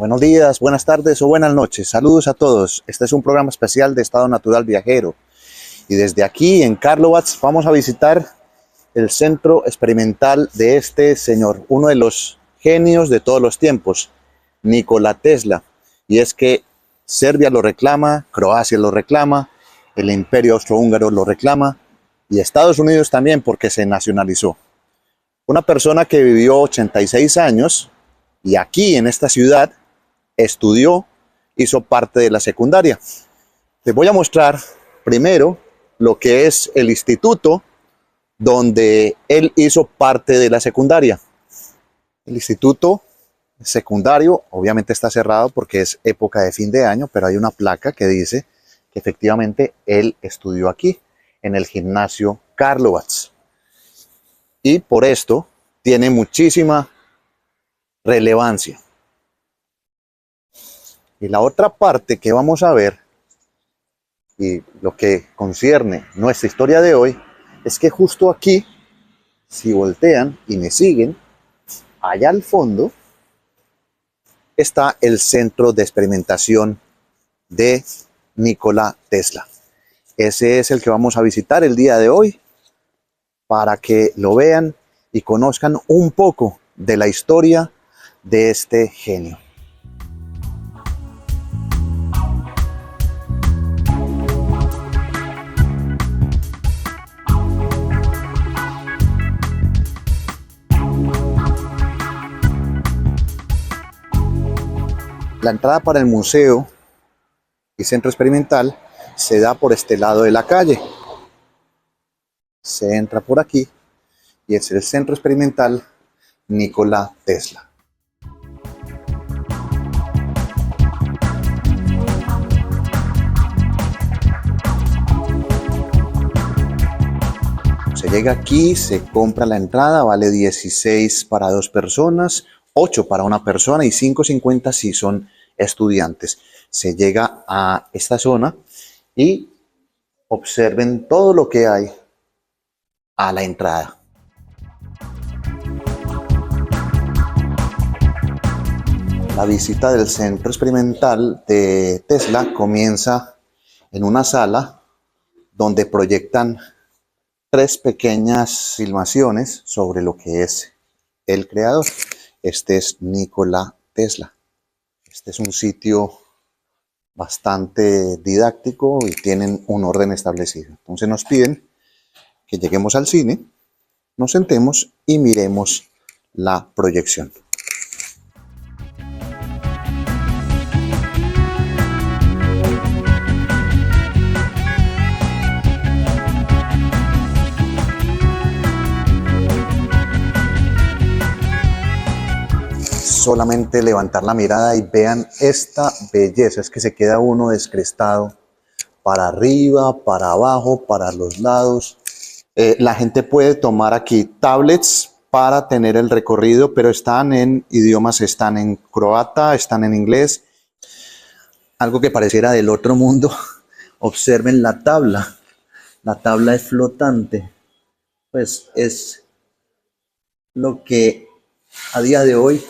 Buenos días, buenas tardes o buenas noches. Saludos a todos. Este es un programa especial de Estado Natural Viajero. Y desde aquí en Karlovac vamos a visitar el centro experimental de este señor, uno de los genios de todos los tiempos, Nikola Tesla. Y es que Serbia lo reclama, Croacia lo reclama, el Imperio Austrohúngaro lo reclama y Estados Unidos también porque se nacionalizó. Una persona que vivió 86 años y aquí en esta ciudad estudió, hizo parte de la secundaria. Les voy a mostrar primero lo que es el instituto donde él hizo parte de la secundaria. El instituto secundario obviamente está cerrado porque es época de fin de año, pero hay una placa que dice que efectivamente él estudió aquí, en el gimnasio Karlovac. Y por esto tiene muchísima relevancia. Y la otra parte que vamos a ver, y lo que concierne nuestra historia de hoy, es que justo aquí, si voltean y me siguen, allá al fondo está el centro de experimentación de Nikola Tesla. Ese es el que vamos a visitar el día de hoy para que lo vean y conozcan un poco de la historia de este genio. La entrada para el museo y centro experimental se da por este lado de la calle. Se entra por aquí y es el centro experimental Nikola Tesla. Se llega aquí, se compra la entrada, vale 16 para 2 personas, 8 para una persona y 5.50 si son estudiantes. Se llega a esta zona y observen todo lo que hay a la entrada. La visita del centro experimental de Tesla comienza en una sala donde proyectan 3 pequeñas filmaciones sobre lo que es el creador. Este es Nikola Tesla. Este es un sitio bastante didáctico y tienen un orden establecido. Entonces nos piden que lleguemos al cine, nos sentemos y miremos la proyección. Solamente levantar la mirada y vean esta belleza, es que se queda uno descrestado para arriba, para abajo, para los lados. La gente puede tomar aquí tablets para tener el recorrido, pero están en idiomas, están en croata, están en inglés. Algo que pareciera del otro mundo. Observen la tabla es flotante, pues es lo que a día de hoy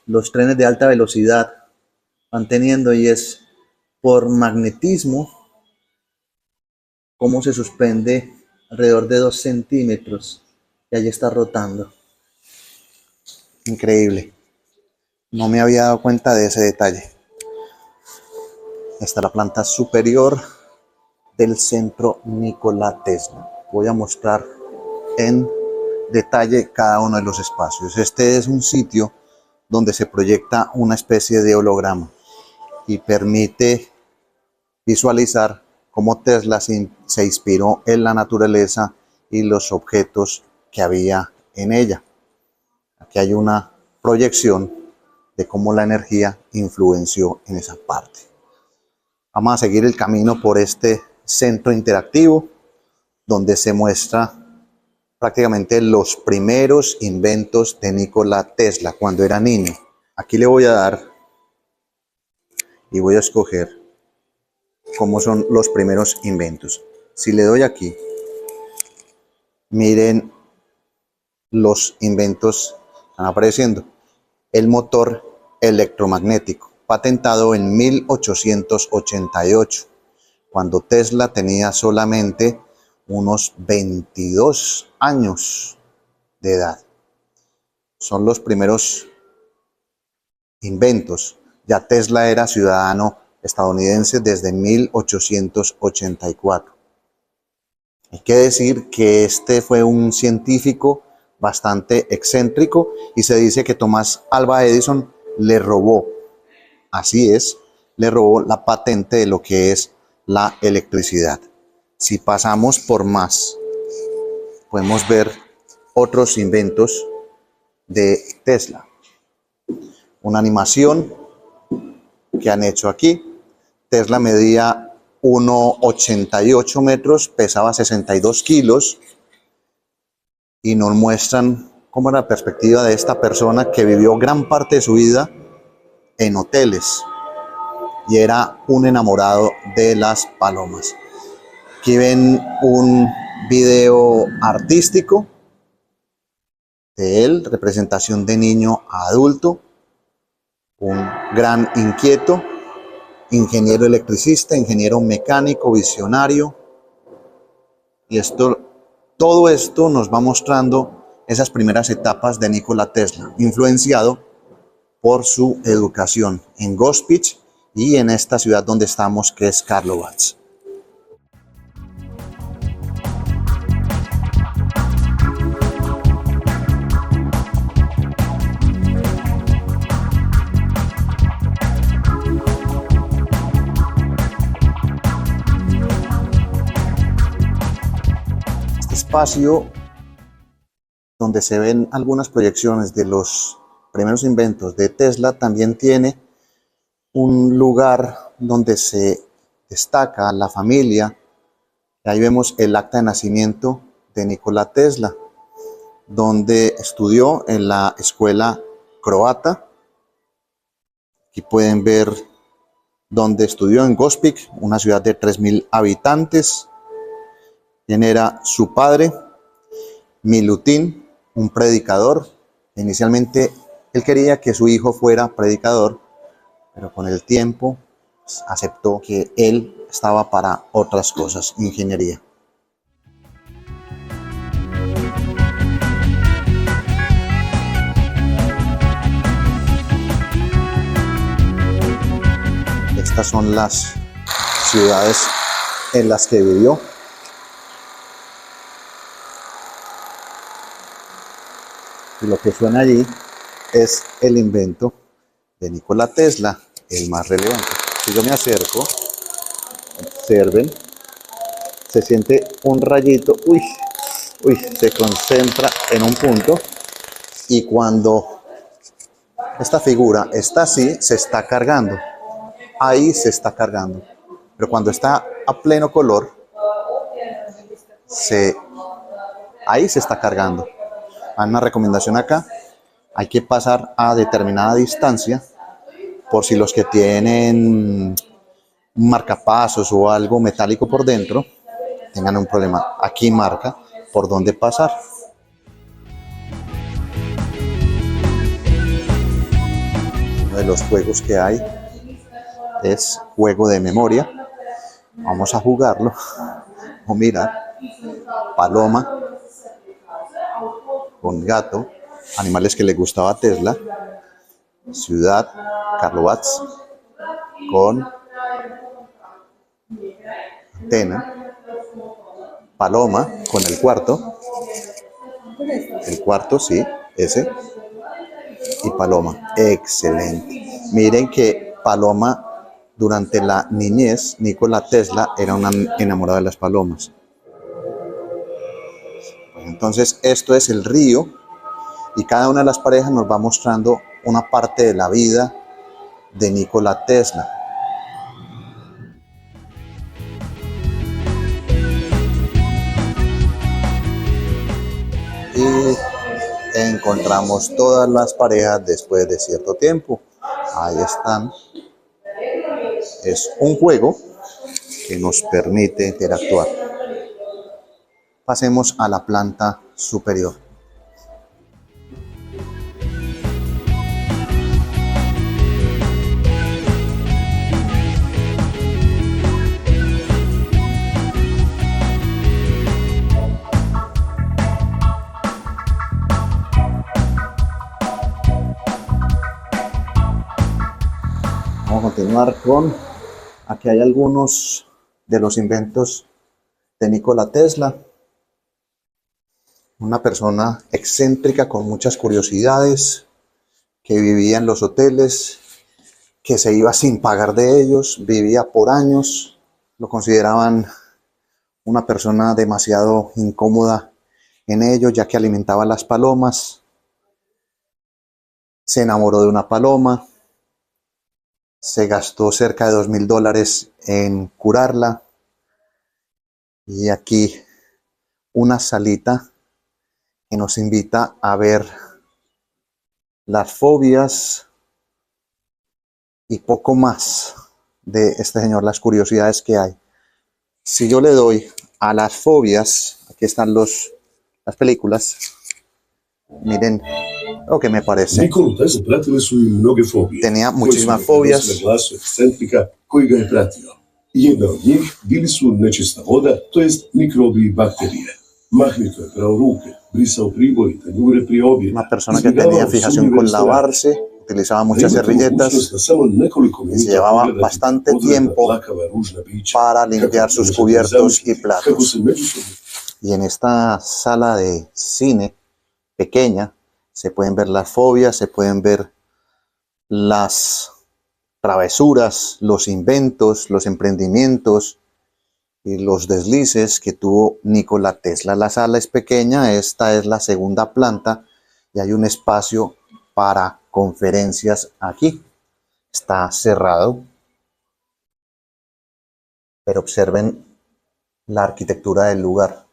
los trenes de alta velocidad van teniendo, y es por magnetismo cómo se suspende alrededor de 2 centímetros y allí está rotando. Increíble, no me había dado cuenta de ese detalle. Esta es la planta superior del centro Nikola Tesla. Voy a mostrar en detalle cada uno de los espacios. Este es un sitio donde se proyecta una especie de holograma y permite visualizar cómo Tesla se inspiró en la naturaleza y los objetos que había en ella. Aquí hay una proyección de cómo la energía influenció en esa parte. Vamos a seguir el camino por este centro interactivo donde se muestra prácticamente los primeros inventos de Nikola Tesla cuando era niño. Aquí le voy a dar y voy a escoger cómo son los primeros inventos. Si le doy aquí, miren los inventos están apareciendo. El motor electromagnético, patentado en 1888, cuando Tesla tenía solamente unos 22 años de edad. Son los primeros inventos. Ya Tesla era ciudadano estadounidense desde 1884. Hay que decir que este fue un científico bastante excéntrico y se dice que Thomas Alva Edison le robó, así es, le robó la patente de lo que es la electricidad. Si pasamos por más, podemos ver otros inventos de Tesla. Una animación que han hecho aquí. Tesla medía 1,88 metros, pesaba 62 kilos y nos muestran cómo era la perspectiva de esta persona que vivió gran parte de su vida en hoteles y era un enamorado de las palomas. Aquí ven un video artístico de él, representación de niño a adulto, un gran inquieto, ingeniero electricista, ingeniero mecánico, visionario. Y todo esto nos va mostrando esas primeras etapas de Nikola Tesla, influenciado por su educación en Gospić y en esta ciudad donde estamos, que es Karlovac. Espacio donde se ven algunas proyecciones de los primeros inventos de Tesla también tiene un lugar donde se destaca la familia. Ahí vemos el acta de nacimiento de Nikola Tesla, donde estudió en la escuela croata. Aquí pueden ver donde estudió, en Gospić, una ciudad de 3.000 habitantes. ¿Quién era su padre? Milutin, un predicador. Inicialmente él quería que su hijo fuera predicador, pero con el tiempo aceptó que él estaba para otras cosas, ingeniería. Estas son las ciudades en las que vivió. Y lo que suena allí es el invento de Nikola Tesla, el más relevante. Si yo me acerco, observen, se siente un rayito, se concentra en un punto, y cuando esta figura está así, se está cargando. Ahí se está cargando. Pero cuando está a pleno color, ahí se está cargando. Hay una recomendación acá: hay que pasar a determinada distancia por si los que tienen marcapasos o algo metálico por dentro tengan un problema. Aquí marca por dónde pasar. Uno de los juegos que hay es juego de memoria. Vamos a jugarlo. O mirar, paloma con gato, animales que le gustaba a Tesla. Ciudad, Karlovac, con antena. Paloma con el cuarto, sí, ese, y paloma, excelente. Miren que paloma, durante la niñez, Nikola Tesla era una enamorada de las palomas. Entonces, esto es el río, y cada una de las parejas nos va mostrando una parte de la vida de Nikola Tesla. Y encontramos todas las parejas después de cierto tiempo. Ahí están. Es un juego que nos permite interactuar. Pasemos a la planta superior. continuar con, aquí hay algunos de los inventos de Nikola Tesla, una persona excéntrica con muchas curiosidades, que vivía en los hoteles, que se iba sin pagar de ellos, vivía por años, lo consideraban una persona demasiado incómoda en ello, ya que alimentaba a las palomas, se enamoró de una paloma, se gastó cerca de $2000 en curarla, y aquí una salita que nos invita a ver las fobias y poco más de este señor, las curiosidades que hay. Si yo le doy a las fobias, aquí están las películas, miren lo que me parece. Nikolu Teslu pratile su i mnoge fobije. Tenía muchísimas fobias. Glasu ekscentrika koji ga je pratio. Jedna od njih bili su nečista voda, to jest mikrobi i bakterije. Mahnito je prao ruke, brisao pribor i tanjure prije objeda. Una persona que tenía fijación con lavarse, utilizaba muchas servilletas y se llevaba bastante tiempo para limpiar sus cubiertos y platos. Y en esta sala de cine pequeña se pueden ver las fobias, se pueden ver las travesuras, los inventos, los emprendimientos y los deslices que tuvo Nikola Tesla. La sala es pequeña, esta es la segunda planta y hay un espacio para conferencias aquí. Está cerrado, pero observen la arquitectura del lugar.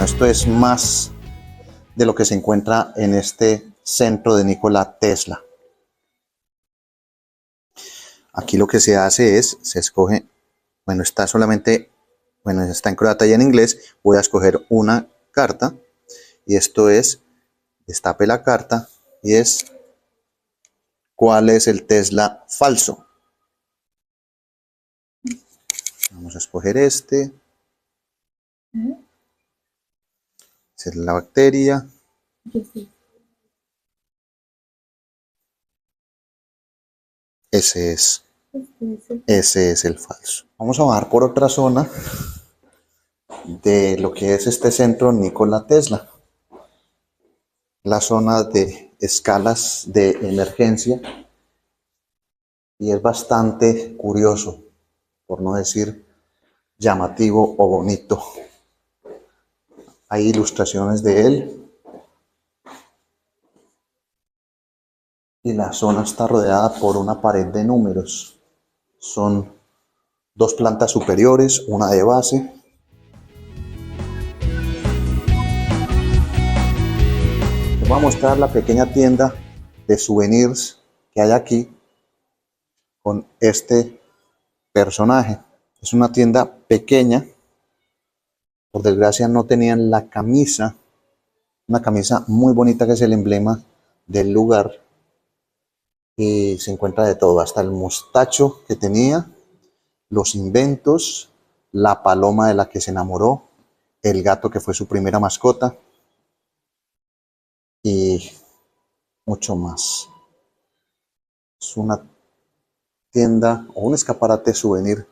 Esto es más de lo que se encuentra en este centro de Nikola Tesla. Aquí lo que se hace es, se escoge, está en croata y en inglés. Voy a escoger una carta y esto es, destape la carta y es, ¿cuál es el Tesla falso? Vamos a escoger este. Esa es la bacteria. Ese es el falso. Vamos a bajar por otra zona de lo que es este centro Nikola Tesla. La zona de escalas de emergencia. Y es bastante curioso, por no decir llamativo o bonito. Hay ilustraciones de él y la zona está rodeada por una pared de números. Son 2 plantas superiores, una de base. Les voy a mostrar la pequeña tienda de souvenirs que hay aquí con este personaje. Es una tienda pequeña. Por desgracia no tenían la camisa, una camisa muy bonita que es el emblema del lugar, y se encuentra de todo, hasta el mostacho que tenía, los inventos, la paloma de la que se enamoró, el gato que fue su primera mascota y mucho más. Es una tienda o un escaparate souvenir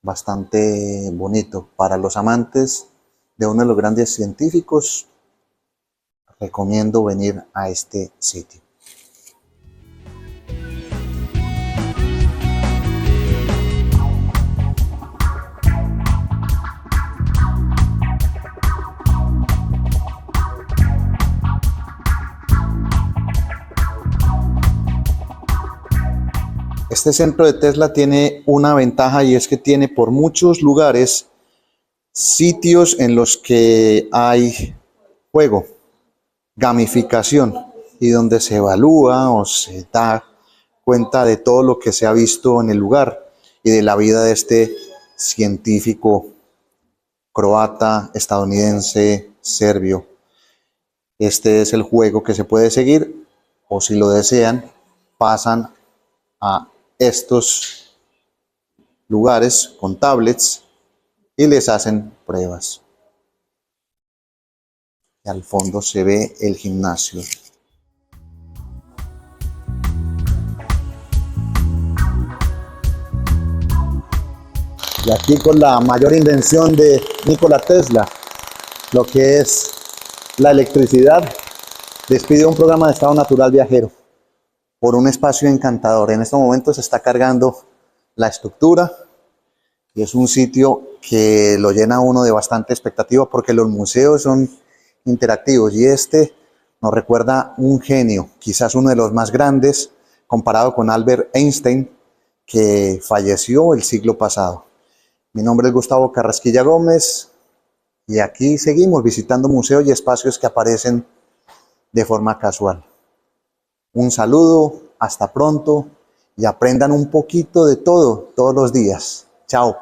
bastante bonito. Para los amantes de uno de los grandes científicos, recomiendo venir a este sitio. Este centro de Tesla tiene una ventaja y es que tiene por muchos lugares sitios en los que hay juego, gamificación, y donde se evalúa o se da cuenta de todo lo que se ha visto en el lugar y de la vida de este científico croata, estadounidense, serbio. Este es el juego que se puede seguir, o si lo desean, pasan a estos lugares con tablets y les hacen pruebas. Y al fondo se ve el gimnasio. Y aquí con la mayor invención de Nikola Tesla, lo que es la electricidad, despide un programa de estado natural viajero por un espacio encantador. En estos momentos se está cargando la estructura y es un sitio que lo llena a uno de bastante expectativa porque los museos son interactivos y este nos recuerda un genio, quizás uno de los más grandes, comparado con Albert Einstein, que falleció el siglo pasado. Mi nombre es Gustavo Carrasquilla Gómez y aquí seguimos visitando museos y espacios que aparecen de forma casual. Un saludo, hasta pronto y aprendan un poquito de todo todos los días. Chao.